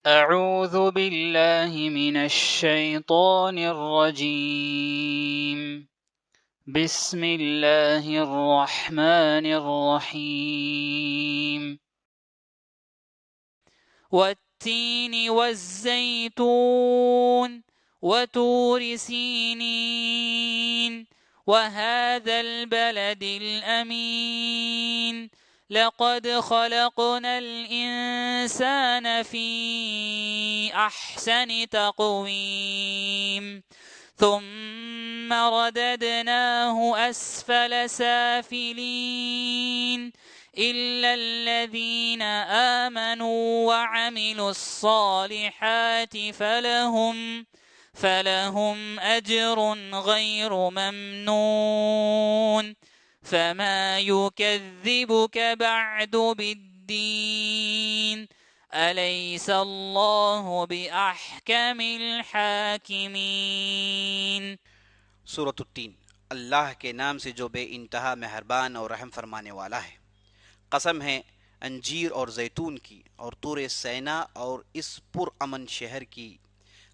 أعوذ بالله من الشيطان الرجيم. بسم الله الرحمن الرحيم. والتين والزيتون وطور سينين وهذا البلد الأمين لقد خلقنا الإنسان في أحسن تقويم ثم رددناه أسفل سافلين إلا الذين آمنوا وعملوا الصالحات فلهم أجر غير ممنون فما يكذبك بعد بالدين أليس الله بأحكم الحاكمين۔ سورۃ التین، اللہ کے نام سے جو بے انتہا مہربان اور رحم فرمانے والا ہے۔ قسم ہے انجیر اور زیتون کی اور طور سینا اور اس پرامن شہر کی۔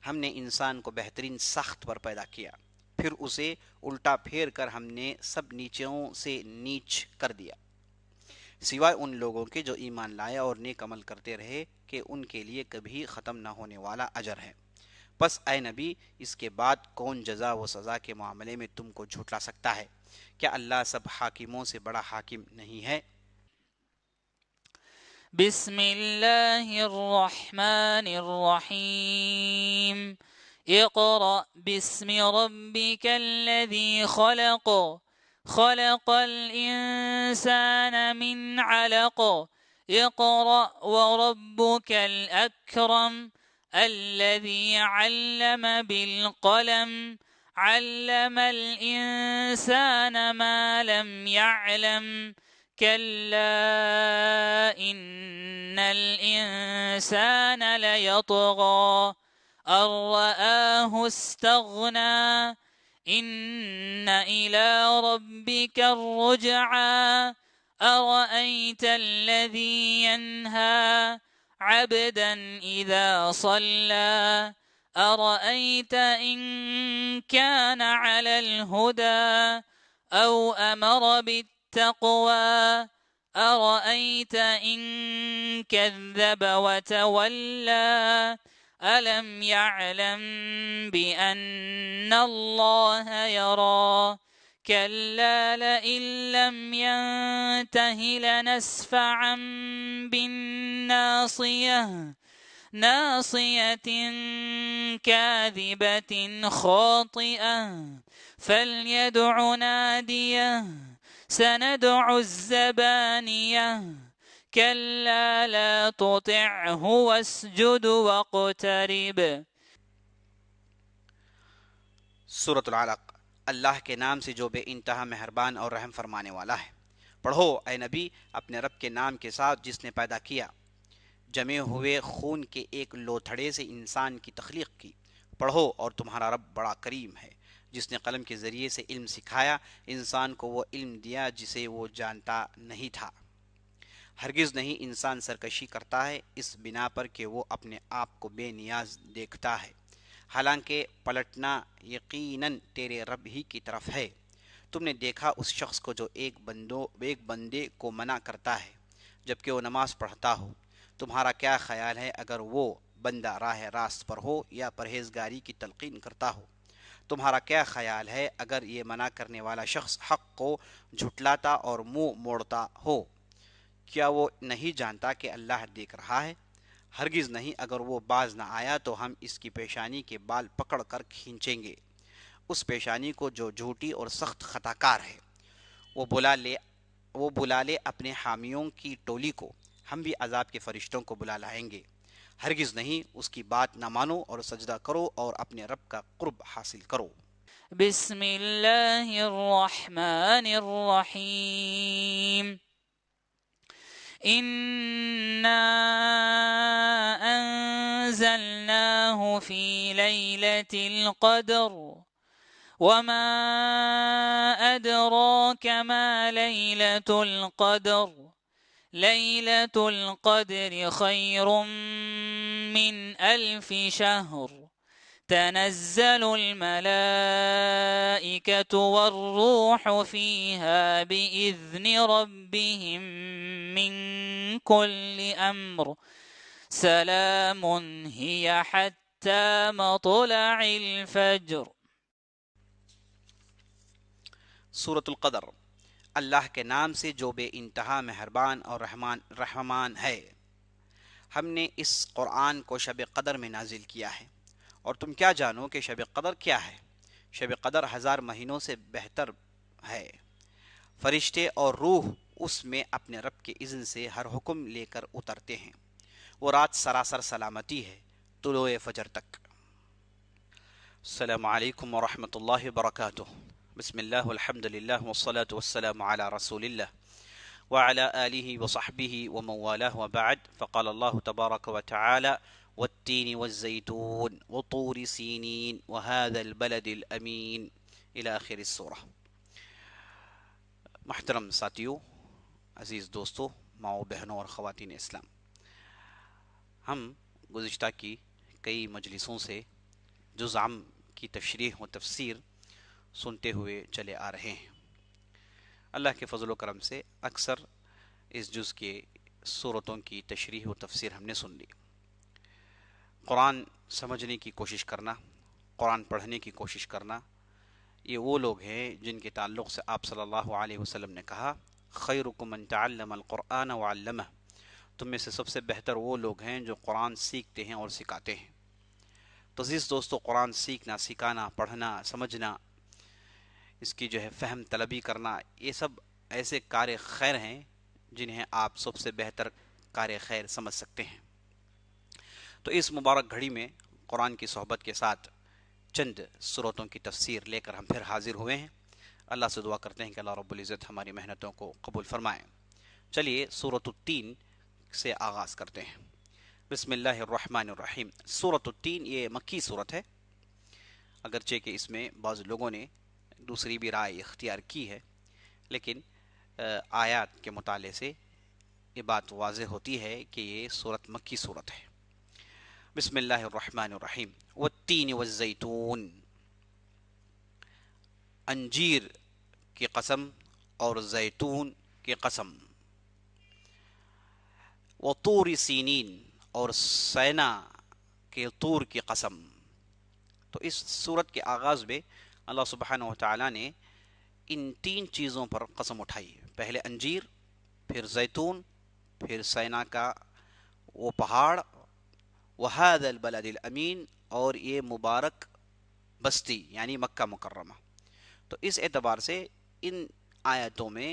ہم نے انسان کو بہترین سخت پر پیدا کیا، پھر اسے الٹا پھیر کر ہم نے سب نیچوں سے نیچ کر دیا، سوائے ان لوگوں کے جو ایمان لائے اور نیک عمل کرتے رہے کہ ان کے لیے کبھی ختم نہ ہونے والا اجر ہے۔ بس اے نبی، اس کے بعد کون جزا و سزا کے معاملے میں تم کو جھٹلا سکتا ہے؟ کیا اللہ سب حاکموں سے بڑا حاکم نہیں ہے؟ بسم اللہ الرحمن الرحیم۔ اقرأ باسم ربک الذی خلق خلق الإنسان من علق اقرأ وربك الأكرم الذي علم بالقلم علم الإنسان ما لم يعلم كلا إن الإنسان ليطغى أن رآه استغنى إن إلى ربك الرجعى أرأيت الذي ينهى عبدا إذا صلى أرأيت إن كان على الهدى أو أمر بالتقوى أرأيت إن كذب وتولى ألم يعلم بأن الله يرى كلا لئن لم ينته لنسفعا بالناصية ناصية كاذبة خاطئة فليدع ناديه سندع الزبانية كلا لا تطعه واسجد واقترب۔ سورۃ العلق، اللہ کے نام سے جو بے انتہا مہربان اور رحم فرمانے والا ہے۔ پڑھو اے نبی اپنے رب کے نام کے ساتھ جس نے پیدا کیا، جمے ہوئے خون کے ایک لوتھڑے سے انسان کی تخلیق کی۔ پڑھو اور تمہارا رب بڑا کریم ہے، جس نے قلم کے ذریعے سے علم سکھایا، انسان کو وہ علم دیا جسے وہ جانتا نہیں تھا۔ ہرگز نہیں انسان سرکشی کرتا ہے اس بنا پر کہ وہ اپنے آپ کو بے نیاز دیکھتا ہے، حالانکہ پلٹنا یقیناً تیرے رب ہی کی طرف ہے۔ تم نے دیکھا اس شخص کو جو ایک بندے کو منع کرتا ہے جبکہ وہ نماز پڑھتا ہو؟ تمہارا کیا خیال ہے اگر وہ بندہ راہ راست پر ہو یا پرہیزگاری کی تلقین کرتا ہو؟ تمہارا کیا خیال ہے اگر یہ منع کرنے والا شخص حق کو جھٹلاتا اور منہ موڑتا ہو؟ کیا وہ نہیں جانتا کہ اللہ دیکھ رہا ہے؟ ہرگز نہیں، اگر وہ باز نہ آیا تو ہم اس کی پیشانی کے بال پکڑ کر کھینچیں گے، اس پیشانی کو جو جھوٹی اور سخت خطا کار ہے۔ وہ بلا لے اپنے حامیوں کی ٹولی کو، ہم بھی عذاب کے فرشتوں کو بلا لائیں گے۔ ہرگز نہیں، اس کی بات نہ مانو اور سجدہ کرو اور اپنے رب کا قرب حاصل کرو۔ بسم اللہ الرحمن الرحیم۔ إنا أنزلناه في ليلة القدر وما أدراك ما ليلة القدر ليلة القدر خير من 1000 شهر تنزل الملائكة والروح فيها بإذن ربهم من كل أمر سلام هي حتى مطلع الفجر۔ سورۃ القدر، اللہ کے نام سے جو بے انتہا مہربان اور رحمان ہے۔ ہم نے اس قرآن کو شب قدر میں نازل کیا ہے، اور تم کیا جانو کہ شب قدر کیا ہے؟ شب قدر 1000 مہینوں سے بہتر ہے۔ فرشتے اور روح اس میں اپنے رب کے اذن سے ہر حکم لے کر اترتے ہیں۔ وہ رات سراسر سلامتی ہے طلوع فجر تک۔ السلام علیکم ورحمۃ اللہ وبرکاتہ۔ بسم اللہ والحمد للہ والصلاة والسلام علی رسول اللہ وعلى آله وصحبه ومن والاه وبعد، فقال الله تبارك وتعالى: والتين والزيتون وطور سينين وهذا البلد الأمين إلى آخر السورة۔ محترم ساتھیو، عزیز دوستو، ماؤں بہنوں اور خواتین اسلام، ہم گزشتہ کی کئی مجلسوں سے جز عام کی تشریح و تفسیر سنتے ہوئے چلے آ رہے ہیں۔ اللہ کے فضل و کرم سے اکثر اس جز کے صورتوں کی تشریح و تفسیر ہم نے سن لی۔ قرآن سمجھنے کی کوشش کرنا، قرآن پڑھنے کی کوشش کرنا، یہ وہ لوگ ہیں جن کے تعلق سے آپ صلی اللہ علیہ وسلم نے کہا: خیرکم من تعلم القرآن وعلمہ، تم میں سے سب سے بہتر وہ لوگ ہیں جو قرآن سیکھتے ہیں اور سکھاتے ہیں۔ تو عزیز دوستو، قرآن سیکھنا، سکھانا، پڑھنا، سمجھنا، اس کی جو ہے فہم طلبی کرنا، یہ سب ایسے کار خیر ہیں جنہیں آپ سب سے بہتر کار خیر سمجھ سکتے ہیں۔ تو اس مبارک گھڑی میں قرآن کی صحبت کے ساتھ چند صورتوں کی تفسیر لے کر ہم پھر حاضر ہوئے ہیں۔ اللہ سے دعا کرتے ہیں کہ اللہ رب العزت ہماری محنتوں کو قبول فرمائیں۔ چلیے سورۃ التین سے آغاز کرتے ہیں۔ بسم اللہ الرحمن الرحیم۔ سورۃ التین یہ مکی صورت ہے، اگرچہ کہ اس میں بعض لوگوں نے دوسری بھی رائے اختیار کی ہے، لیکن آیات کے مطالعے سے یہ بات واضح ہوتی ہے کہ یہ صورت مکی صورت ہے۔ بسم اللہ الرحمن الرحیم۔ والتین والزیتون، انجیر کی قسم اور زیتون کی قسم۔ وطور سینین، اور سینا کے طور کی قسم۔ تو اس صورت کے آغاز میں اللہ سبحانہ و تعالیٰ نے ان 3 چیزوں پر قسم اٹھائی، پہلے انجیر، پھر زیتون، پھر سینا کا وہ پہاڑ، وَهَذَا الْبَلَدِ الْأَمِينَ، اور یہ مبارک بستی یعنی مکہ مکرمہ۔ تو اس اعتبار سے ان آیتوں میں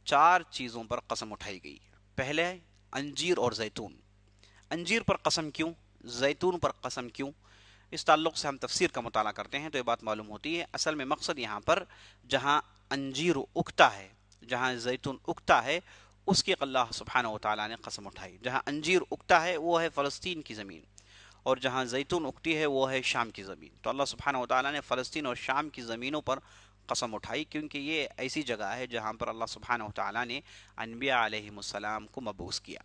4 چیزوں پر قسم اٹھائی گئی۔ پہلے انجیر اور زیتون۔ انجیر پر قسم کیوں؟ زیتون پر قسم کیوں؟ اس تعلق سے ہم تفسیر کا مطالعہ کرتے ہیں تو یہ بات معلوم ہوتی ہے، اصل میں مقصد یہاں پر جہاں انجیر اگتا ہے، جہاں زیتون اگتا ہے، اس کی اللہ سبحانہ و تعالیٰ نے قسم اٹھائی۔ جہاں انجیر اگتا ہے وہ ہے فلسطین کی زمین، اور جہاں زیتون اگتی ہے وہ ہے شام کی زمین۔ تو اللہ سبحانہ و تعالیٰ نے فلسطین اور شام کی زمینوں پر قسم اٹھائی، کیونکہ یہ ایسی جگہ ہے جہاں پر اللہ سبحانہ و تعالیٰ نے انبیاء علیہم السلام کو مبعوث کیا۔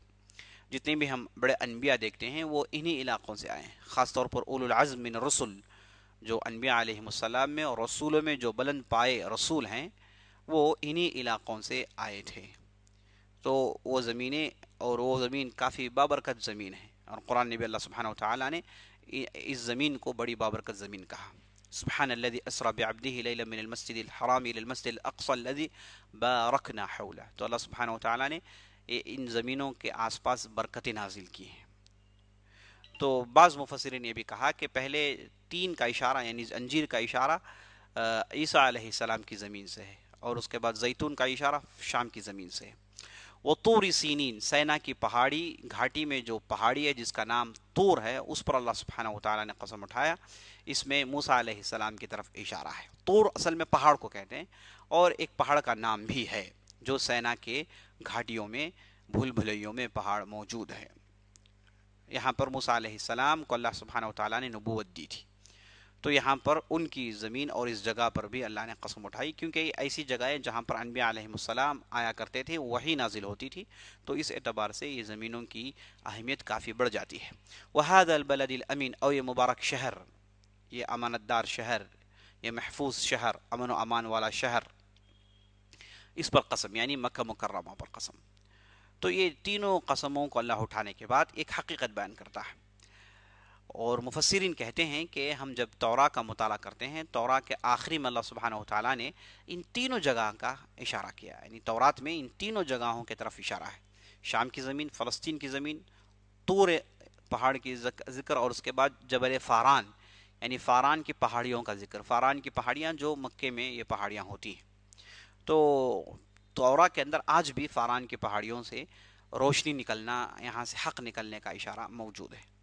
جتنے بھی ہم بڑے انبیاء دیکھتے ہیں وہ انہی علاقوں سے آئے ہیں، خاص طور پر اولو العزم من الرسل، جو انبیاء علیہم السلام میں اور رسولوں میں جو بلند پائے رسول ہیں، وہ انہی علاقوں سے آئے تھے۔ تو وہ زمینیں اور وہ زمین کافی بابرکت زمین ہے، اور قرآن نے بھی اللہ سبحانہ و تعالیٰ نے اس زمین کو بڑی بابرکت زمین کہا۔ سبحان الذي اسرى بعبده ليلا من المسجد الحرام الى المسجد الاقصى الذي باركنا حوله۔ تو اللہ سبحانہ و تعالیٰ نے ان زمینوں کے آس پاس برکتیں نازل کی ہیں۔ تو بعض مفسرین نے یہ بھی کہا کہ پہلے 3 کا اشارہ یعنی انجیر کا اشارہ عیسیٰ علیہ السلام کی زمین سے ہے، اور اس کے بعد زیتون کا اشارہ شام کی زمین سے ہے۔ وطور سینین، سینا کی پہاڑی گھاٹی میں جو پہاڑی ہے جس کا نام طور ہے، اس پر اللہ سبحانہ و تعالیٰ نے قسم اٹھایا۔ اس میں موسیٰ علیہ السلام کی طرف اشارہ ہے۔ طور اصل میں پہاڑ کو کہتے ہیں، اور ایک پہاڑ کا نام بھی ہے جو سینا کے گھاٹیوں میں بھول بھلیوں میں پہاڑ موجود ہے۔ یہاں پر موسیٰ علیہ السلام کو اللہ سبحانہ و تعالیٰ نے نبوت دی تھی۔ تو یہاں پر ان کی زمین اور اس جگہ پر بھی اللہ نے قسم اٹھائی، کیونکہ ایسی جگہیں جہاں پر انبیاء علیہ السلام آیا کرتے تھے وہی نازل ہوتی تھی، تو اس اعتبار سے یہ زمینوں کی اہمیت کافی بڑھ جاتی ہے۔ وَهَذَا الْبَلَدِ الْأَمِينَ، اور یہ مبارک شہر، یہ امانت دار شہر، یہ محفوظ شہر، امن و امان والا شہر، اس پر قسم یعنی مکہ مکرمہ پر قسم۔ تو یہ تینوں قسموں کو اللہ اٹھانے کے بعد ایک حقیقت بیان کرتا ہے، اور مفسرین کہتے ہیں کہ ہم جب توراہ کا مطالعہ کرتے ہیں، توراہ کے آخری میں اللہ سبحانہ وتعالیٰ نے ان تینوں جگہ کا اشارہ کیا، یعنی تورات میں ان تینوں جگہوں کی طرف اشارہ ہے، شام کی زمین، فلسطین کی زمین، طور پہاڑ کی ذکر، اور اس کے بعد جبل فاران یعنی فاران کی پہاڑیوں کا ذکر، فاران کی پہاڑیاں جو مکے میں یہ پہاڑیاں ہوتی ہیں۔ تو توراہ کے اندر آج بھی فاران کی پہاڑیوں سے روشنی نکلنا، یہاں سے حق نکلنے کا اشارہ موجود ہے،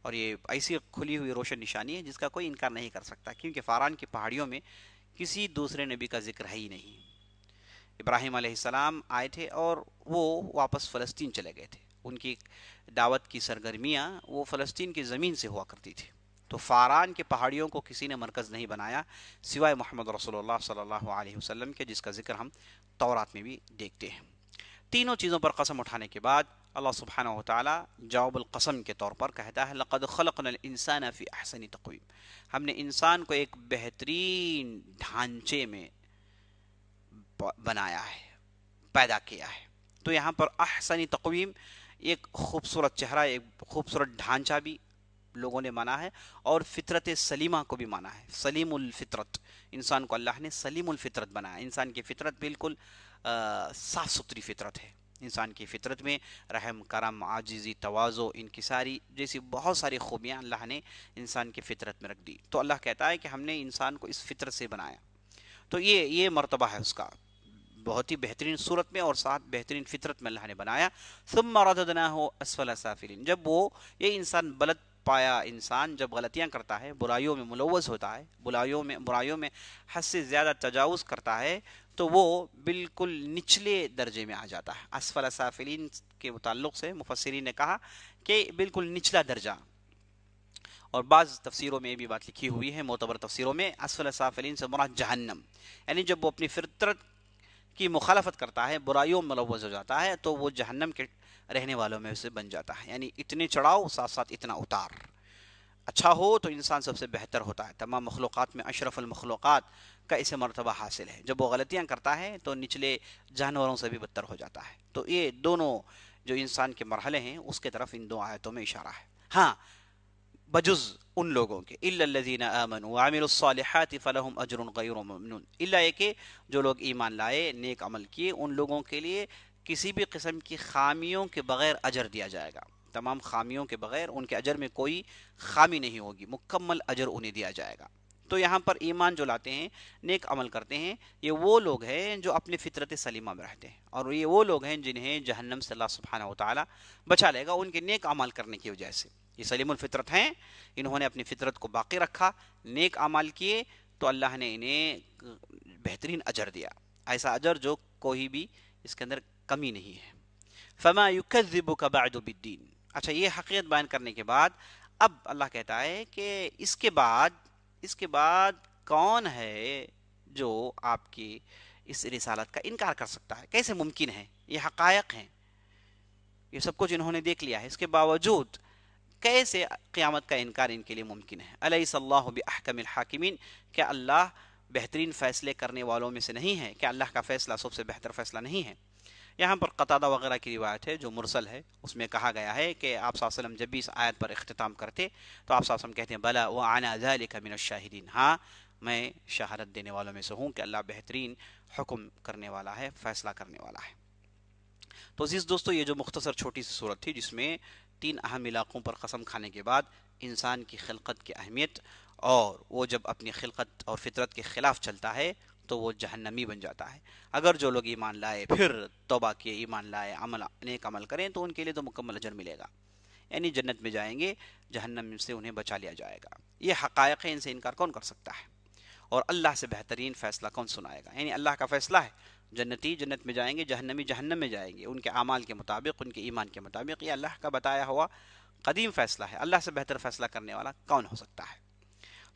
اور یہ ایسی کھلی ہوئی روشن نشانی ہے جس کا کوئی انکار نہیں کر سکتا، کیونکہ فاران کی پہاڑیوں میں کسی دوسرے نبی کا ذکر ہے ہی نہیں۔ ابراہیم علیہ السلام آئے تھے اور وہ واپس فلسطین چلے گئے تھے، ان کی دعوت کی سرگرمیاں وہ فلسطین کی زمین سے ہوا کرتی تھی، تو فاران کے پہاڑیوں کو کسی نے مرکز نہیں بنایا سوائے محمد رسول اللہ صلی اللہ علیہ وسلم کے، جس کا ذکر ہم تورات میں بھی دیکھتے ہیں۔ تینوں چیزوں پر قسم اٹھانے کے بعد اللہ سبحانہ وتعالی جواب القسم کے طور پر کہتا ہے لقد خلقنا الانسان فی احسن تقویم، ہم نے انسان کو ایک بہترین ڈھانچے میں بنایا ہے، پیدا کیا ہے۔ تو یہاں پر احسن تقویم ایک خوبصورت چہرہ، ایک خوبصورت ڈھانچہ بھی لوگوں نے مانا ہے، اور فطرت سلیمہ کو بھی مانا ہے، سلیم الفطرت، انسان کو اللہ نے سلیم الفطرت بنایا۔ انسان کی فطرت بالکل صاف ستھری فطرت ہے، انسان کی فطرت میں رحم، کرم، عاجزی، تواضع، انکساری جیسی بہت ساری خوبیاں اللہ نے انسان کی فطرت میں رکھ دی۔ تو اللہ کہتا ہے کہ ہم نے انسان کو اس فطرت سے بنایا، تو یہ مرتبہ ہے اس کا، بہت ہی بہترین صورت میں اور ساتھ بہترین فطرت میں اللہ نے بنایا۔ ثم رددناہ اسفل سافلین، جب وہ یہ انسان بلد پایا، انسان جب غلطیاں کرتا ہے، برائیوں میں ملوث ہوتا ہے، برائیوں میں حد سے زیادہ تجاوز کرتا ہے، تو وہ بالکل نچلے درجے میں آ جاتا ہے۔ اسفل سافلین کے متعلق سے مفسرین نے کہا کہ بالکل نچلا درجہ، اور بعض تفسیروں میں یہ بھی بات لکھی ہوئی ہے، معتبر تفسیروں میں اسفل سافلین سے مراد جہنم، یعنی جب وہ اپنی فطرت کی مخالفت کرتا ہے، برائیوں میں ملوث ہو جاتا ہے، تو وہ جہنم کے رہنے والوں میں سے بن جاتا ہے، یعنی اتنے چڑھاؤ ساتھ ساتھ اتنا اتار۔ اچھا ہو تو انسان سب سے بہتر ہوتا ہے، تمام مخلوقات میں اشرف المخلوقات کا اسے مرتبہ حاصل ہے، جب وہ غلطیاں کرتا ہے تو نچلے جانوروں سے بھی بدتر ہو جاتا ہے۔ تو یہ دونوں جو انسان کے مرحلے ہیں اس کے طرف ان دو آیتوں میں اشارہ ہے۔ ہاں، بجز ان لوگوں کے الا الذین آمنوا وعملوا الصالحات فلهم اجر غیر ممنون، الا یہ کہ جو لوگ ایمان لائے، نیک عمل کیے، ان لوگوں کے لیے کسی بھی قسم کی خامیوں کے بغیر اجر دیا جائے گا، تمام خامیوں کے بغیر ان کے اجر میں کوئی خامی نہیں ہوگی، مکمل اجر انہیں دیا جائے گا۔ تو یہاں پر ایمان جو لاتے ہیں، نیک عمل کرتے ہیں، یہ وہ لوگ ہیں جو اپنے فطرت سلیمہ میں رہتے ہیں، اور یہ وہ لوگ ہیں جنہیں جہنم سے اللہ سبحانہ وتعالی بچا لے گا ان کے نیک عمل کرنے کی وجہ سے۔ یہ سلیم الفطرت ہیں، انہوں نے اپنی فطرت کو باقی رکھا، نیک اعمال کیے، تو اللہ نے انہیں بہترین اجر دیا، ایسا اجر جو کوئی بھی اس کے اندر کمی نہیں ہے۔ فما یکذبک بعد بالدین، اچھا یہ حقیقت بیان کرنے کے بعد اب اللہ کہتا ہے کہ اس کے بعد کون ہے جو آپ کی اس رسالت کا انکار کر سکتا ہے؟ کیسے ممکن ہے؟ یہ حقائق ہیں، یہ سب کچھ انہوں نے دیکھ لیا ہے، اس کے باوجود کیسے قیامت کا انکار ان کے لیے ممکن ہے؟ الیس اللہ باحکم الحاکمین، کیا اللہ بہترین فیصلے کرنے والوں میں سے نہیں ہے؟ کیا اللہ کا فیصلہ سب سے بہتر فیصلہ نہیں ہے؟ یہاں پر قتادہ وغیرہ کی روایت ہے جو مرسل ہے، اس میں کہا گیا ہے کہ آپ صلی اللہ علیہ وسلم جب بھی اس آیت پر اختتام کرتے تو آپ صلی اللہ علیہ وسلم کہتے ہیں بلا وانا ذلک من الشاہدین، ہاں میں شہادت دینے والوں میں سے ہوں کہ اللہ بہترین حکم کرنے والا ہے، فیصلہ کرنے والا ہے۔ تو عزیز دوستو، یہ جو مختصر چھوٹی سی صورت تھی جس میں 3 اہم علاقوں پر قسم کھانے کے بعد انسان کی خلقت کی اہمیت، اور وہ جب اپنی خلقت اور فطرت کے خلاف چلتا ہے تو وہ جہنمی بن جاتا ہے۔ اگر جو لوگ ایمان لائے، پھر توبہ کیے، ایمان لائے، نیک عمل کریں، تو ان کے لیے تو مکمل اجر ملے گا، یعنی جنت میں جائیں گے، جہنم سے انہیں بچا لیا جائے گا۔ یہ حقائق ہیں، ان سے انکار کون کر سکتا ہے؟ اور اللہ سے بہترین فیصلہ کون سنائے گا؟ یعنی اللہ کا فیصلہ ہے، جنتی جنت میں جائیں گے، جہنمی جہنم میں جائیں گے، ان کے اعمال کے مطابق، ان کے ایمان کے مطابق۔ یہ اللہ کا بتایا ہوا قدیم فیصلہ ہے، اللہ سے بہتر فیصلہ کرنے والا کون ہو سکتا ہے؟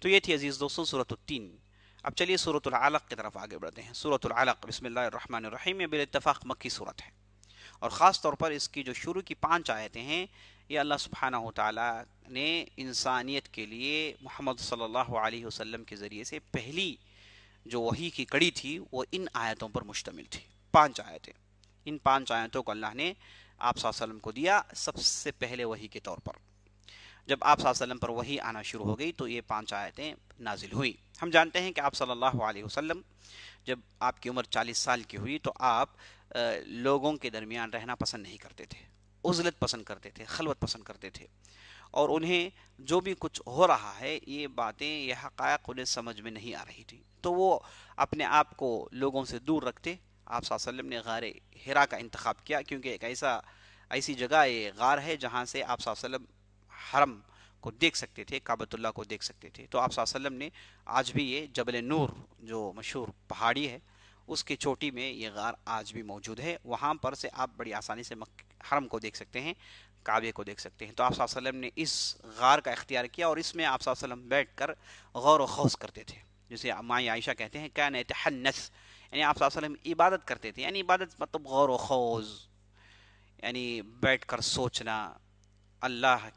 تو یہ تھی عزیز دوستوں سورۃ التین۔ اب چلیے سورۃ العلق کی طرف آگے بڑھتے ہیں۔ سورۃ العلق بسم اللہ الرحمن الرحیم، یہ بالاتفاق مکی صورت ہے، اور خاص طور پر اس کی جو شروع کی 5 آیتیں ہیں، یہ اللہ سبحانہ و تعالی نے انسانیت کے لیے محمد صلی اللہ علیہ وسلم کے ذریعے سے پہلی جو وحی کی کڑی تھی وہ ان آیتوں پر مشتمل تھی۔ 5 آیتیں، ان 5 آیتوں کو اللہ نے آپ صلی اللہ علیہ وسلم کو دیا سب سے پہلے وحی کے طور پر۔ جب آپ صلی اللہ علیہ وسلم پر وحی آنا شروع ہو گئی تو یہ 5 آیتیں نازل ہوئی۔ ہم جانتے ہیں کہ آپ صلی اللہ علیہ وسلم جب آپ کی عمر 40 سال کی ہوئی تو آپ لوگوں کے درمیان رہنا پسند نہیں کرتے تھے، عزلت پسند کرتے تھے، خلوت پسند کرتے تھے، اور انہیں جو بھی کچھ ہو رہا ہے یہ باتیں، یہ حقائق انہیں سمجھ میں نہیں آ رہی تھی، تو وہ اپنے آپ کو لوگوں سے دور رکھتے۔ آپ صلی اللہ علیہ وسلم نے غار حرا کا انتخاب کیا، کیونکہ ایک ایسی جگہ یہ غار ہے جہاں سے آپ صلی اللہ علیہ وسلم حرم کو دیکھ سکتے تھے، کعبۃ اللہ کو دیکھ سکتے تھے۔ تو آپ صلی اللہ علیہ وسلم نے آج بھی یہ جبل نور جو مشہور پہاڑی ہے اس کی چوٹی میں یہ غار آج بھی موجود ہے، وہاں پر سے آپ بڑی آسانی سے حرم کو دیکھ سکتے ہیں، کعبے کو دیکھ سکتے ہیں۔ تو آپ صلی اللہ علیہ وسلم نے اس غار کا اختیار کیا اور اس میں آپ صلی اللہ علیہ وسلم بیٹھ کر غور و خوض کرتے تھے، جسے ماں عائشہ کہتے ہیں کان یتحنث، یعنی آپ صلی اللہ علیہ وسلم عبادت کرتے تھے، یعنی عبادت مطلب غور و خوض، یعنی بیٹھ کر سوچنا اللہ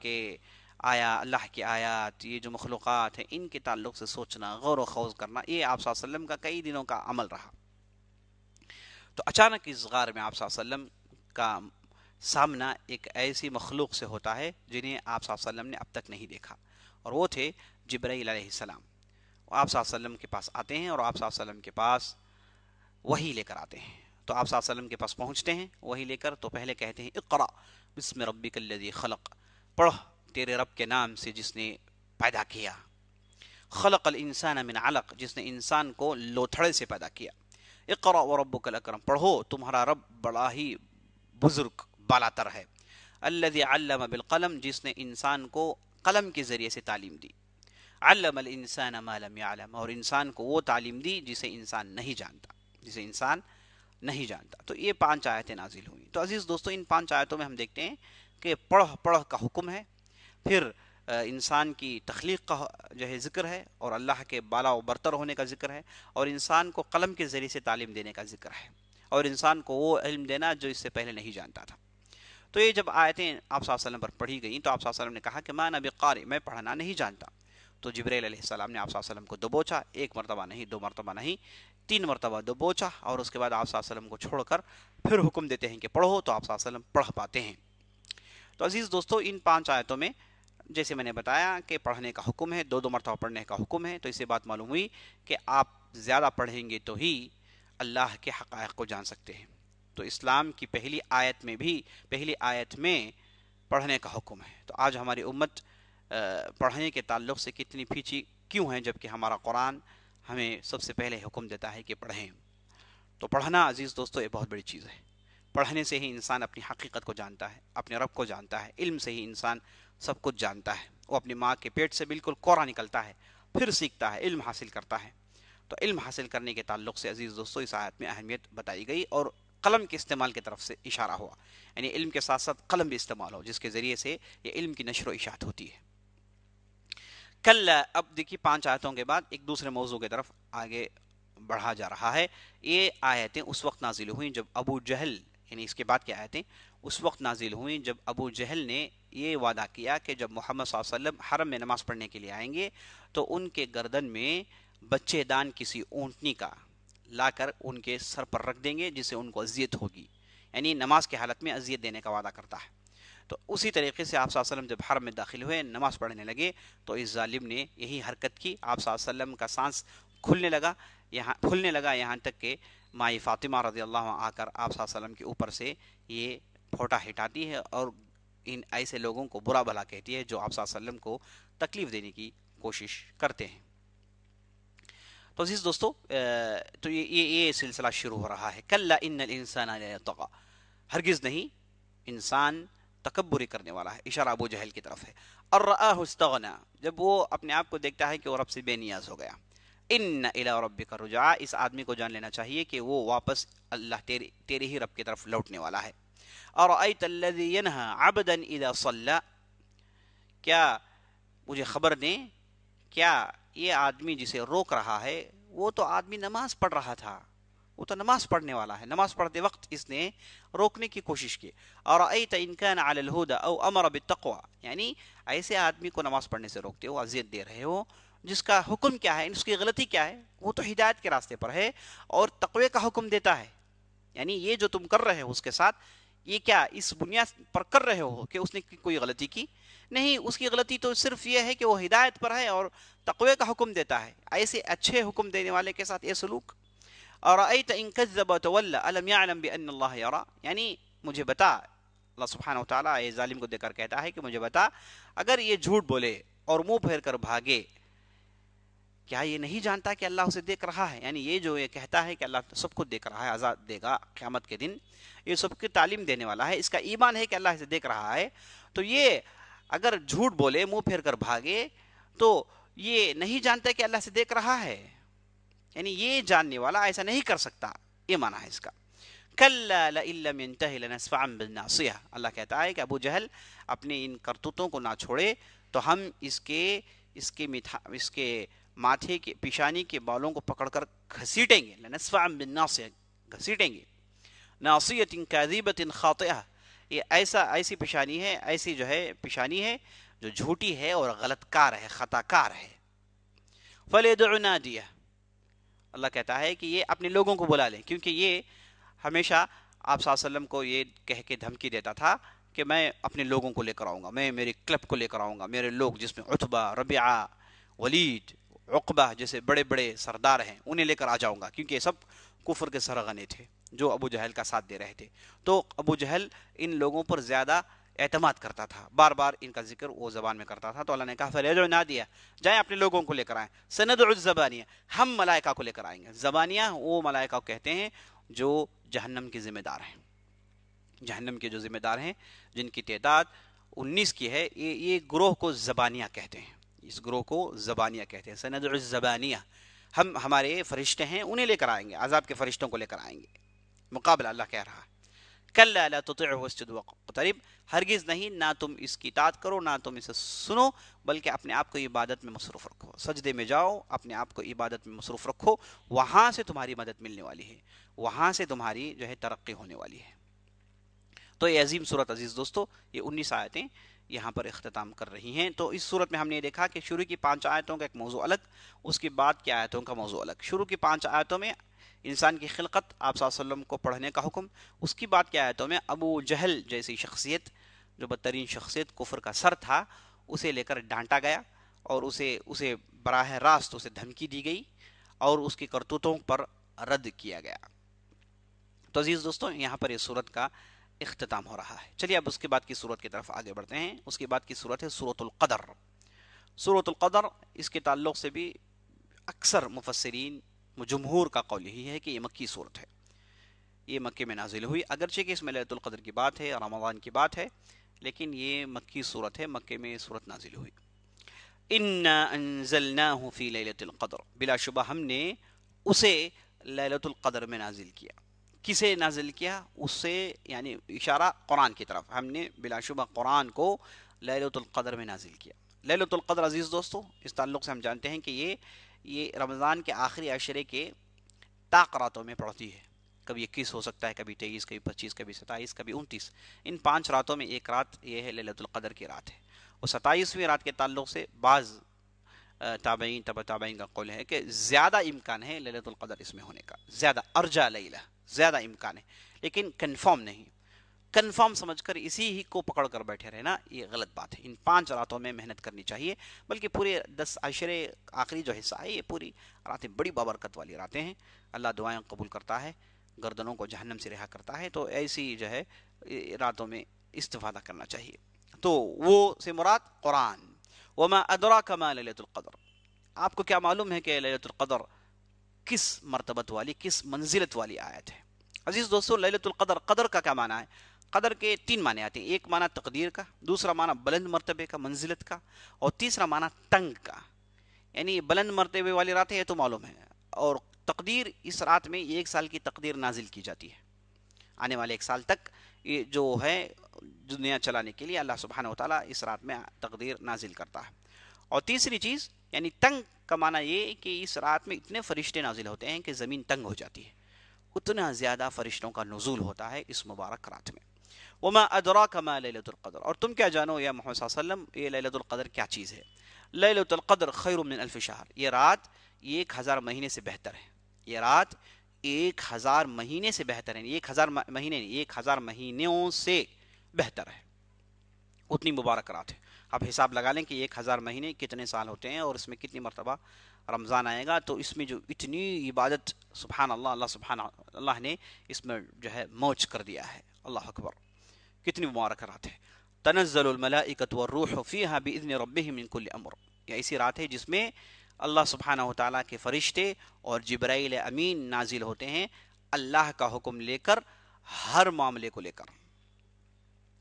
کی آیات، یہ جو مخلوقات ہیں ان کے تعلق سے سوچنا، غور و خوض کرنا، یہ آپ صلی اللہ علیہ وسلم کا کئی دنوں کا عمل رہا۔ تو اچانک اس غار میں آپ صلی اللہ علیہ وسلم کا سامنا ایک ایسی مخلوق سے ہوتا ہے جنہیں آپ صلی اللہ علیہ وسلم نے اب تک نہیں دیکھا، اور وہ تھے جبرائیل علیہ السلام۔ آپ صلی اللہ علیہ وسلم کے پاس آتے ہیں اور آپ صلی اللہ علیہ وسلم کے پاس وحی لے کر آتے ہیں۔ تو آپ صلی اللہ علیہ وسلم کے پاس پہنچتے ہیں وحی لے کر، تو پہلے کہتے ہیں اقرأ بسم ربک الذی خلق، پڑھ تیرے رب کے نام سے جس نے پیدا کیا، خلق الانسان من علق، جس نے انسان کو لوتھڑے سے پیدا کیا، اقرأ وربک الاکرم، پڑھو تمہارا رب بڑا ہی بزرگ بالاتر ہے، الذی علم بالقلم، جس نے انسان کو قلم کے ذریعے سے تعلیم دی، علم الانسان ما لم يعلم، اور انسان کو وہ تعلیم دی جسے انسان نہیں جانتا۔ تو یہ 5 آیتیں نازل ہوئیں۔ تو عزیز دوستو ان 5 آیتوں میں ہم دیکھتے ہیں کہ پڑھ کا حکم ہے، پھر انسان کی تخلیق کا جو ہے ذکر ہے، اور اللہ کے بالا و برتر ہونے کا ذکر ہے، اور انسان کو قلم کے ذریعے سے تعلیم دینے کا ذکر ہے، اور انسان کو وہ علم دینا جو اس سے پہلے نہیں جانتا تھا۔ تو یہ جب آیتیں آپ صلی اللہ علیہ وسلم پر پڑھی گئیں تو آپ صلی اللہ علیہ وسلم نے کہا کہ ما انا بقارئ، میں پڑھنا نہیں جانتا۔ تو جبرائیل علیہ السلام نے آپ صلی اللہ علیہ وسلم کو دبوچا، 1 مرتبہ نہیں، 2 مرتبہ نہیں، 3 مرتبہ دبوچا، اور اس کے بعد آپ صلی اللہ علیہ وسلم کو چھوڑ کر پھر حکم دیتے ہیں کہ پڑھو، تو آپ صلی اللہ علیہ وسلم پڑھ پاتے ہیں۔ تو عزیز دوستو ان 5 آیتوں میں جیسے میں نے بتایا کہ پڑھنے کا حکم ہے، 2 مرتبہ پڑھنے کا حکم ہے۔ تو اس سے بات معلوم ہوئی کہ آپ زیادہ پڑھیں گے تو ہی اللہ کے حقائق کو جان سکتے ہیں۔ تو اسلام کی پہلی آیت میں پڑھنے کا حکم ہے۔ تو آج ہماری امت پڑھنے کے تعلق سے کتنی پیچھے کیوں ہیں، جبکہ ہمارا قرآن ہمیں سب سے پہلے حکم دیتا ہے کہ پڑھیں۔ تو پڑھنا عزیز دوستو یہ بہت بڑی چیز ہے۔ پڑھنے سے ہی انسان اپنی حقیقت کو جانتا ہے، اپنے رب کو جانتا ہے، علم سے ہی انسان سب کچھ جانتا ہے۔ وہ اپنی ماں کے پیٹ سے بالکل کوڑا نکلتا ہے، پھر سیکھتا ہے، علم حاصل کرتا ہے۔ تو علم حاصل کرنے کے تعلق سے عزیز دوستو اس آیت میں اہمیت بتائی گئی، اور قلم کے استعمال کی طرف سے اشارہ ہوا، یعنی علم کے ساتھ ساتھ قلم بھی استعمال ہو، جس کے ذریعے سے یہ علم کی نشر و اشاعت ہوتی ہے۔ کلا، اب دیکھیے 5 آیتوں کے بعد ایک دوسرے موضوع کی طرف آگے بڑھا جا رہا ہے۔ یہ آیتیں اس وقت نازل ہوئیں جب ابو جہل، یعنی اس کے بعد کی آیتیں اس وقت نازل ہوئیں جب ابو جہل نے یہ وعدہ کیا کہ جب محمد صلی اللہ علیہ وسلم حرم میں نماز پڑھنے کے لیے آئیں گے تو ان کے گردن میں بچے دان کسی اونٹنی کا لا کر ان کے سر پر رکھ دیں گے، جس سے ان کو اذیت ہوگی، یعنی نماز کی حالت میں اذیت دینے کا وعدہ کرتا ہے۔ تو اسی طریقے سے آپ صلی اللہ علیہ وسلم جب حرم میں داخل ہوئے، نماز پڑھنے لگے، تو اس ظالم نے یہی حرکت کی۔ آپ صلی اللہ علیہ وسلم کا سانس پھولنے لگا یہاں تک کہ مائی فاطمہ رضی اللہ عنہا آ کر آپ صلی اللہ علیہ وسلم کے اوپر سے یہ پھوٹا ہٹاتی ہے، اور ان ایسے لوگوں کو برا بھلا کہتی ہے جو آپ صلی اللہ علیہ وسلم کو تکلیف دینے کی کوشش کرتے ہیں۔ تو عزیز دوستو تو یہ سلسلہ شروع ہو رہا ہے۔ کلا ان الانسان لیطغی، ہرگز نہیں انسان تکبری کرنے والا ہے، اشارہ ابو جہل کی طرف ہے۔ اور استغنى، جب وہ اپنے آپ کو دیکھتا ہے کہ وہ رب سے بے نیاز ہو گیا۔ ان الی ربک الرجعی، اس آدمی کو جان لینا چاہیے کہ وہ واپس اللہ تیرے ہی رب کی طرف لوٹنے والا ہے۔ ارأیت الذی ینہی عبدا اذا صلی، کیا مجھے خبر دیں، کیا یہ آدمی جسے روک رہا ہے وہ تو آدمی نماز پڑھ رہا تھا، وہ تو نماز پڑھنے والا ہے، نماز پڑھتے وقت اس نے روکنے کی کوشش کی. اور اَرَأَيْتَ إِن كَانَ عَلَى الْهُدَى أَوْ أَمَرَ بِالتَّقْوَى، یعنی ایسے آدمی کو نماز پڑھنے سے روکتے ہو، اذیت دے رہے ہو، جس کا حکم کیا ہے، اس کی غلطی کیا ہے، وہ تو ہدایت کے راستے پر ہے اور تقوی کا حکم دیتا ہے. یعنی یہ جو تم کر رہے ہو اس کے ساتھ، یہ کیا اس بنیاد پر کر رہے ہو کہ اس نے کوئی غلطی کی؟ نہیں، اس کی غلطی تو صرف یہ ہے کہ وہ ہدایت پر ہے اور تقوی کا حکم دیتا ہے. ایسے اچھے حکم دینے والے کے ساتھ یہ سلوک. اور اَرَأَيْتَ إِن كَذَّبَ وَتَوَلَّى أَلَمْ يَعْلَمْ بِأَنَّ اللَّهَ يَرَى، یعنی مجھے بتا، اللہ سبحانہ وتعالیٰ یہ ظالم کو دیکھ کر کہتا ہے کہ مجھے بتا، اگر یہ جھوٹ بولے اور منہ پھیر کر بھاگے، کیا یہ نہیں جانتا کہ اللہ اسے دیکھ رہا ہے؟ یعنی یہ جو یہ کہتا ہے کہ اللہ سب کو دیکھ رہا ہے، عذاب دے گا قیامت کے دن، یہ سب کی تعلیم دینے والا ہے، اس کا ایمان ہے کہ اللہ اسے دیکھ رہا ہے، تو یہ اگر جھوٹ بولے، منہ پھیر کر بھاگے، تو یہ نہیں جانتا کہ اللہ سے دیکھ رہا ہے؟ یعنی یہ جاننے والا ایسا نہیں کر سکتا، یہ معنی ہے اس کا. کَلَّا لَئِن لَّمْ يَنْتَهِ لَنَسْفَعًا بِالنَّاصِيَةِ، اللہ کہتا ہے کہ ابو جہل اپنے ان کرتوتوں کو نہ چھوڑے تو ہم اس کے ماتھے کے پیشانی کے بالوں کو پکڑ کر گھسیٹیں گے. لَنَسْفَعًا بِالنَّاصِيَةِ، گھسیٹیں گے. نَاصِيَةٍ كَاذِبَةٍ خَاطِئَةٍ، یہ ایسی پیشانی ہے، ایسی جو ہے پیشانی ہے جو جھوٹی ہے اور غلط کار ہے، خطا کار ہے. فَلْيَدْعُ نَادِيَهُ، اللہ کہتا ہے کہ یہ اپنے لوگوں کو بلا لیں، کیونکہ یہ ہمیشہ آپ صلی اللہ علیہ وسلم کو یہ کہہ کے دھمکی دیتا تھا کہ میں اپنے لوگوں کو لے کر آؤں گا، میں میری کلب کو لے کر آؤں گا، میرے لوگ جس میں عتبہ، ربیعہ، ولید، عقبہ جیسے بڑے بڑے سردار ہیں انہیں لے کر آ جاؤں گا، کیونکہ یہ سب کفر کے سرغنے تھے جو ابو جہل کا ساتھ دے رہے تھے. تو ابو جہل ان لوگوں پر زیادہ اعتماد کرتا تھا، بار بار ان کا ذکر وہ زبان میں کرتا تھا. تو اللہ نے کہا فَلْيَدْعُ نَادِيَهُ، جائیں اپنے لوگوں کو لے کر آئیں. سَنَدْعُ الزَّبَانِيَةَ، ہم ملائکہ کو لے کر آئیں گے. زبانیہ وہ ملائکہ کو کہتے ہیں جو جہنم کے ذمہ دار ہیں، جہنم کے جو ذمہ دار ہیں جن کی تعداد 19 کی ہے، یہ گروہ کو زبانیہ کہتے ہیں، اس گروہ کو زبانیہ کہتے ہیں. سَنَدْعُ الزَّبَانِيَةَ، ہم ہمارے فرشتے ہیں انہیں لے کر آئیں گے، عذاب کے فرشتوں کو لے کر آئیں گے. مقابلہ اللہ کہہ رہا ہے کَلَّا لَا تُطِعْهُ وَاسْجُدْ وَاقْتَرِب، ہرگز نہیں، نہ تم اس کی اطاعت کرو، نہ تم اسے سنو، بلکہ اپنے آپ کو عبادت میں مصروف رکھو. سجدے میں جاؤ، اپنے آپ کو عبادت میں مصروف رکھو، وہاں سے تمہاری مدد ملنے والی ہے، وہاں سے تمہاری جو ہے ترقی ہونے والی ہے. تو یہ عظیم صورت عزیز دوستو، یہ 19 آیتیں یہاں پر اختتام کر رہی ہیں. تو اس صورت میں ہم نے دیکھا کہ شروع کی 5 آیتوں کا ایک موضوع الگ، اس کے بعد کی آیتوں کا موضوع الگ. شروع کی 5 آیتوں میں انسان کی خلقت، آپ صلی اللہ علیہ وسلم کو پڑھنے کا حکم، اس کی بعد کی آیتوں میں ابو جہل جیسی شخصیت، جو بدترین شخصیت، کفر کا سر تھا، اسے لے کر ڈانٹا گیا اور اسے براہ راست اسے دھمکی دی گئی اور اس کی کرتوتوں پر رد کیا گیا. تو عزیز دوستو، یہاں پر اس صورت کا اختتام ہو رہا ہے. چلیے اب اس کے بعد کی صورت کی طرف آگے بڑھتے ہیں. اس کے بعد کی صورت ہے سورۃ القدر. سورۃ القدر، اس کے تعلق سے بھی اکثر مفسرین، جمہور کا قول یہی ہے کہ یہ مکی صورت ہے، یہ مکے میں نازل ہوئی، اگرچہ کہ اس میں لیلۃ القدر کی بات ہے، رمضان کی بات ہے، لیکن یہ مکی صورت ہے، مکے میں یہ صورت نازل ہوئی. اِنَّا أَنزَلْنَاهُ فِي لَيْلَةِ الْقَدْرِ، بلا شبہ ہم نے اسے لیلۃ القدر میں نازل کیا. کسے نازل کیا؟ اس سے یعنی اشارہ قرآن کی طرف، ہم نے بلا شبہ قرآن کو لیلۃ القدر میں نازل کیا. لیلۃ القدر عزیز دوستو، اس تعلق سے ہم جانتے ہیں کہ یہ رمضان کے آخری عشرے کے طاق راتوں میں پڑتی ہے. کبھی 21 ہو سکتا ہے، کبھی 23، کبھی 25، کبھی 27، کبھی 29. ان 5 راتوں میں ایک رات یہ ہے لیلۃ القدر کی رات ہے. اور 27ویں رات کے تعلق سے بعض تابعین، تبع تابعین کا قول ہے کہ زیادہ امکان ہے لیلۃ القدر اس میں ہونے کا، زیادہ ارجا لیلہ، زیادہ امکان ہے، لیکن کنفرم نہیں. کنفرم سمجھ کر اسی ہی کو پکڑ کر بیٹھے رہنا یہ غلط بات ہے. ان 5 راتوں میں محنت کرنی چاہیے، بلکہ پورے 10 عشرے آخری جو حصہ ہے، یہ پوری راتیں بڑی بابرکت والی راتیں ہیں. اللہ دعائیں قبول کرتا ہے، گردنوں کو جہنم سے رہا کرتا ہے. تو ایسی جو ہے راتوں میں استفادہ کرنا چاہیے. تو وہ سے مراد قرآن. وما ادراک ما لیلۃ القدر، آپ کو کیا معلوم ہے کہ لیلۃ القدر کس مرتبت والی، کس منزلت والی آیت ہے. عزیز دوستو، لیلۃ القدر، قدر کا کیا معنی ہے؟ قدر کے 3 معنی آتے ہیں. ایک معنی تقدیر کا، دوسرا معنی بلند مرتبے کا، منزلت کا، اور تیسرا معنی تنگ کا. یعنی بلند مرتبے والی رات ہے، یہ تو معلوم ہے. اور تقدیر، اس رات میں 1 سال کی تقدیر نازل کی جاتی ہے. آنے والے 1 سال تک یہ جو ہے دنیا چلانے کے لیے اللہ سبحانہ و تعالیٰ اس رات میں تقدیر نازل کرتا ہے. اور تیسری چیز یعنی تنگ کا معنی یہ کہ اس رات میں اتنے فرشتے نازل ہوتے ہیں کہ زمین تنگ ہو جاتی ہے، اتنا زیادہ فرشتوں کا نزول ہوتا ہے اس مبارک رات میں۔ وما ادراک ما لیلۃ القدر، اور تم کیا جانو یا محمد صلی اللہ علیہ وسلم یہ لیلۃ القدر کیا چیز ہے؟ لیلۃ القدر خیر من الف شہر، یہ رات 1000 مہینے سے بہتر ہے، یہ رات 1000 مہینے سے بہتر ہے، 1000 مہینے نہیں، 1000 مہینوں سے بہتر ہے، اتنی مبارک رات ہے۔ آپ حساب لگا لیں کہ 1000 مہینے کتنے سال ہوتے ہیں اور اس میں کتنی مرتبہ رمضان آئے گا، تو اس میں جو اتنی عبادت سبحان اللہ، اللہ نے اس میں جو ہے موج کر دیا ہے۔ اللہ اکبر، کتنی مبارک رات ہے۔ تنزل الملائکۃ والروح فیہا باذن ربہم من کل امر، یہ ایسی رات ہے جس میں اللہ سبحانہ و تعالیٰ کے فرشتے اور جبرائیل امین نازل ہوتے ہیں اللہ کا حکم لے کر، ہر معاملے کو لے کر،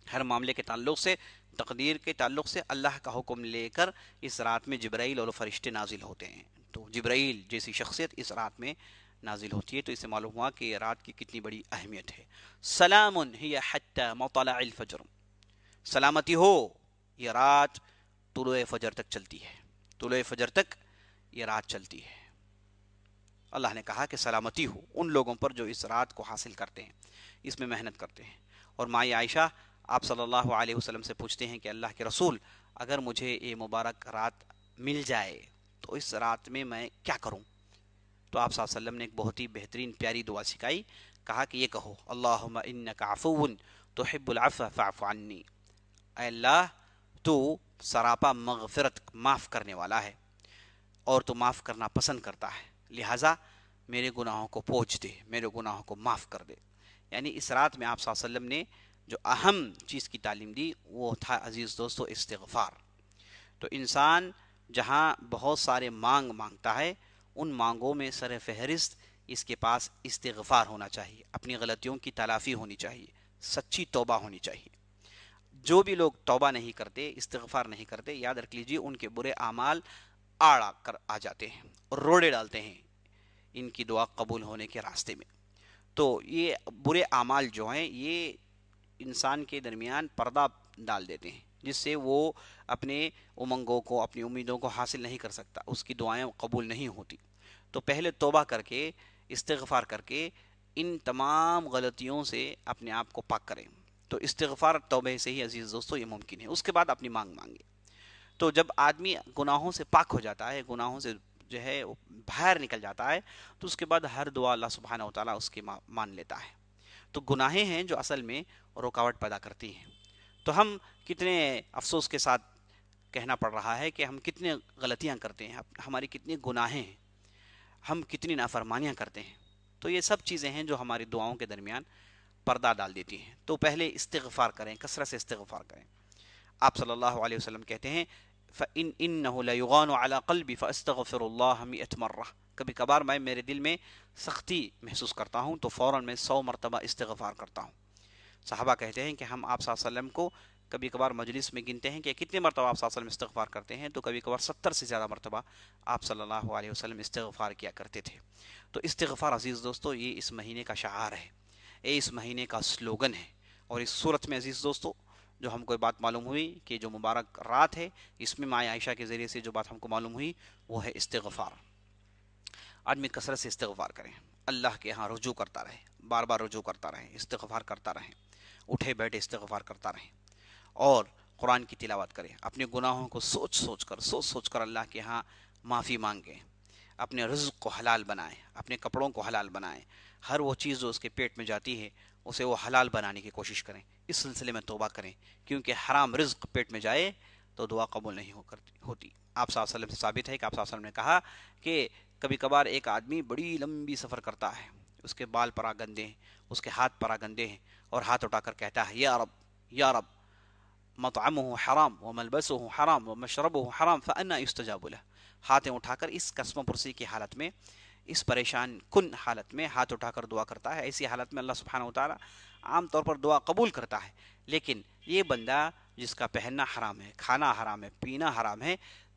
ہر معاملے کے تعلق سے، تقدیر کے تعلق سے اللہ کا حکم لے کر اس رات میں جبرائیل اور فرشتے نازل ہوتے ہیں۔ تو جبرائیل جیسی شخصیت اس رات میں نازل ہوتی ہے، تو اس سے معلوم ہوا کہ یہ رات کی کتنی بڑی اہمیت ہے۔ سلام ہی حتی مطلع الفجر، سلامتی ہو، یہ رات طلوع فجر تک چلتی ہے، طلوع فجر تک یہ رات چلتی ہے۔ اللہ نے کہا کہ سلامتی ہو ان لوگوں پر جو اس رات کو حاصل کرتے ہیں، اس میں محنت کرتے ہیں۔ اور مائی عائشہ آپ صلی اللہ علیہ وسلم سے پوچھتے ہیں کہ اللہ کے رسول، اگر مجھے یہ مبارک رات مل جائے تو اس رات میں میں کیا کروں؟ تو آپ صلی اللہ علیہ وسلم نے ایک بہت ہی بہترین پیاری دعا سکھائی، کہا کہ یہ کہو اللہم انک عفو تحب العفو فاعف عنی، اے اللہ تو سراپا مغفرت، معاف کرنے والا ہے اور تو معاف کرنا پسند کرتا ہے، لہٰذا میرے گناہوں کو پوچھ دے، میرے گناہوں کو معاف کر دے۔ یعنی اس رات میں آپ صلی اللہ علیہ وسلم نے جو اہم چیز کی تعلیم دی وہ تھا عزیز دوستو استغفار۔ تو انسان جہاں بہت سارے مانگتا ہے، ان مانگوں میں سر فہرست اس کے پاس استغفار ہونا چاہیے، اپنی غلطیوں کی تلافی ہونی چاہیے، سچی توبہ ہونی چاہیے۔ جو بھی لوگ توبہ نہیں کرتے، استغفار نہیں کرتے، یاد رکھ لیجیے ان کے برے اعمال آ جاتے ہیں اور روڑے ڈالتے ہیں ان کی دعا قبول ہونے کے راستے میں۔ تو یہ برے اعمال جو ہیں یہ انسان کے درمیان پردہ ڈال دیتے ہیں، جس سے وہ اپنے امنگوں کو، اپنی امیدوں کو حاصل نہیں کر سکتا، اس کی دعائیں قبول نہیں ہوتی۔ تو پہلے توبہ کر کے، استغفار کر کے ان تمام غلطیوں سے اپنے آپ کو پاک کریں۔ تو استغفار توبہ سے ہی عزیز دوستو یہ ممکن ہے، اس کے بعد اپنی مانگے۔ تو جب آدمی گناہوں سے پاک ہو جاتا ہے، گناہوں سے جو ہے باہر نکل جاتا ہے، تو اس کے بعد ہر دعا اللہ سبحانہ و تعالیٰ اس کی مان لیتا ہے۔ تو گناہیں ہیں جو اصل میں رکاوٹ پیدا کرتی ہیں۔ تو ہم کتنے افسوس کے ساتھ کہنا پڑ رہا ہے کہ ہم کتنے غلطیاں کرتے ہیں، ہماری کتنی گناہیں ہیں، ہم کتنی نافرمانیاں کرتے ہیں۔ تو یہ سب چیزیں ہیں جو ہماری دعاؤں کے درمیان پردہ ڈال دیتی ہیں۔ تو پہلے استغفار کریں، کثرت سے استغفار کریں۔ آپ صلی اللہ علیہ وسلم کہتے ہیں فَإِنَّهُ لَيُغَانُ عَلَى قَلْبِ فَأَسْتَغْفِرُ اللَّهَ 100 مرہ، کبھی کبھار میں میرے دل میں سختی محسوس کرتا ہوں تو فوراً میں 100 مرتبہ استغفار کرتا ہوں۔ صحابہ کہتے ہیں کہ ہم آپ صلی اللہ علیہ وسلم کو کبھی کبھار مجلس میں گنتے ہیں کہ کتنے مرتبہ آپ صلی اللہ علیہ وسلم استغفار کرتے ہیں، تو کبھی کبھار 70 سے زیادہ مرتبہ آپ صلی اللہ علیہ وسلم استغفار کیا کرتے تھے۔ تو استغفار عزیز دوستو یہ اس مہینے کا شعار ہے، یہ اس مہینے کا سلوگن ہے۔ اور اس صورت میں عزیز دوستو جو ہم کو بات معلوم ہوئی کہ جو مبارک رات ہے، اس میں ماں عائشہ کے ذریعے سے جو بات ہم کو معلوم ہوئی وہ ہے استغفار۔ آدمی کثرت سے استغفار کریں، اللہ کے ہاں رجوع کرتا رہے، بار بار رجوع کرتا رہے، استغفار کرتا رہے، اٹھے بیٹھے استغفار کرتا رہے، اور قرآن کی تلاوت کریں، اپنے گناہوں کو سوچ سوچ کر اللہ کے ہاں معافی مانگیں، اپنے رزق کو حلال بنائیں، اپنے کپڑوں کو حلال بنائیں، ہر وہ چیز جو اس کے پیٹ میں جاتی ہے اسے وہ حلال بنانے کی کوشش کریں، اس سلسلے میں توبہ کریں، کیونکہ حرام رزق پیٹ میں جائے تو دعا قبول نہیں ہوتی۔ آپ صلی اللہ علیہ وسلم سے ثابت ہے کہ آپ صلی اللہ علیہ وسلم نے کہا کہ کبھی کبھار ایک آدمی بڑی لمبی سفر کرتا ہے، اس کے بال پرا گندے ہیں، اس کے ہاتھ پرا گندے ہیں، اور ہاتھ اٹھا کر کہتا ہے یا رب یا رب مطعمه حرام وملبسه حرام ومشربه حرام فأنا يستجاب له، ہاتھیں اٹھا کر اس قسم پرسی کی حالت میں، اس پریشان کن حالت میں ہاتھ اٹھا کر دعا کرتا ہے۔ ایسی حالت میں اللہ سبحانہ و تعالی عام طور پر دعا قبول کرتا ہے، لیکن یہ بندہ جس کا پہننا حرام ہے، کھانا حرام ہے، پینا حرام ہے،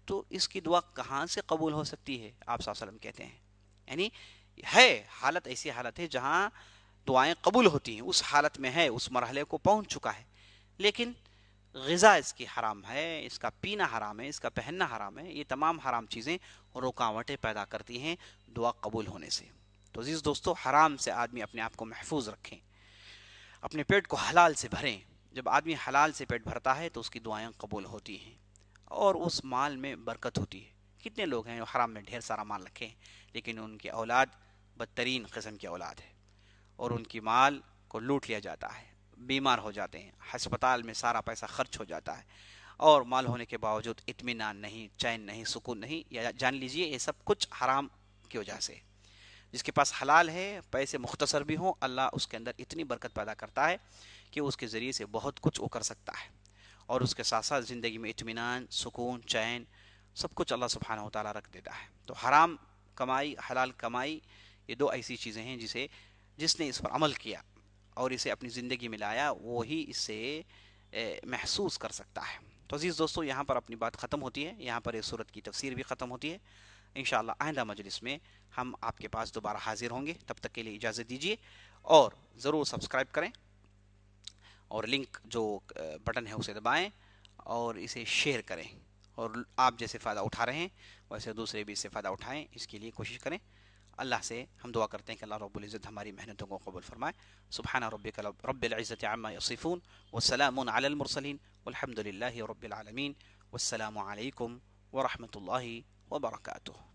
تو اس کی دعا کہاں سے قبول ہو سکتی ہے؟ آپ صلی اللہ علیہ وسلم کہتے ہیں یعنی ہے حالت، ایسی حالت ہے جہاں دعائیں قبول ہوتی ہیں، اس حالت میں ہے، اس مرحلے کو پہنچ چکا ہے، لیکن غذا اس کی حرام ہے، اس کا پینا حرام ہے، اس کا پہننا حرام ہے، یہ تمام حرام چیزیں رکاوٹیں پیدا کرتی ہیں دعا قبول ہونے سے۔ تو عزیز دوستو، حرام سے آدمی اپنے آپ کو محفوظ رکھیں، اپنے پیٹ کو حلال سے بھریں۔ جب آدمی حلال سے پیٹ بھرتا ہے تو اس کی دعائیں قبول ہوتی ہیں اور اس مال میں برکت ہوتی ہے۔ کتنے لوگ ہیں جو حرام میں ڈھیر سارا مال رکھے ہیں لیکن ان کی اولاد بدترین قسم کی اولاد ہے اور ان کی مال کو لوٹ لیا جاتا ہے، بیمار ہو جاتے ہیں، ہسپتال میں سارا پیسہ خرچ ہو جاتا ہے اور مال ہونے کے باوجود اطمینان نہیں، چین نہیں، سکون نہیں۔ یا جان لیجئے یہ سب کچھ حرام کی وجہ سے۔ جس کے پاس حلال ہے، پیسے مختصر بھی ہوں، اللہ اس کے اندر اتنی برکت پیدا کرتا ہے کہ اس کے ذریعے سے بہت کچھ وہ کر سکتا ہے اور اس کے ساتھ ساتھ زندگی میں اطمینان، سکون، چین، سب کچھ اللہ سبحانہ و تعالیٰ رکھ دیتا ہے۔ تو حرام کمائی، حلال کمائی، یہ دو ایسی چیزیں ہیں جس نے اس پر عمل کیا اور اسے اپنی زندگی میں لایا، وہی اس سے محسوس کر سکتا ہے۔ تو عزیز دوستو، یہاں پر اپنی بات ختم ہوتی ہے، یہاں پر اس صورت کی تفسیر بھی ختم ہوتی ہے۔ انشاءاللہ آئندہ مجلس میں ہم آپ کے پاس دوبارہ حاضر ہوں گے، تب تک کے لیے اجازت دیجیے اور ضرور سبسکرائب کریں اور لنک جو بٹن ہے اسے دبائیں اور اسے شیئر کریں، اور آپ جیسے فائدہ اٹھا رہے ہیں ویسے دوسرے بھی اس سے فائدہ اٹھائیں، اس کے لیے کوشش کریں۔ اللہ سے ہم دعا کرتے ہیں کہ اللہ رب العزت ہماری محنتوں کو قبول فرمائے۔ سبحان ربک رب العزت عما یصفون وسلام علی المرسلین والحمد للہ رب العالمین، والسلام علیکم ورحمۃ اللہ وبرکاتہ۔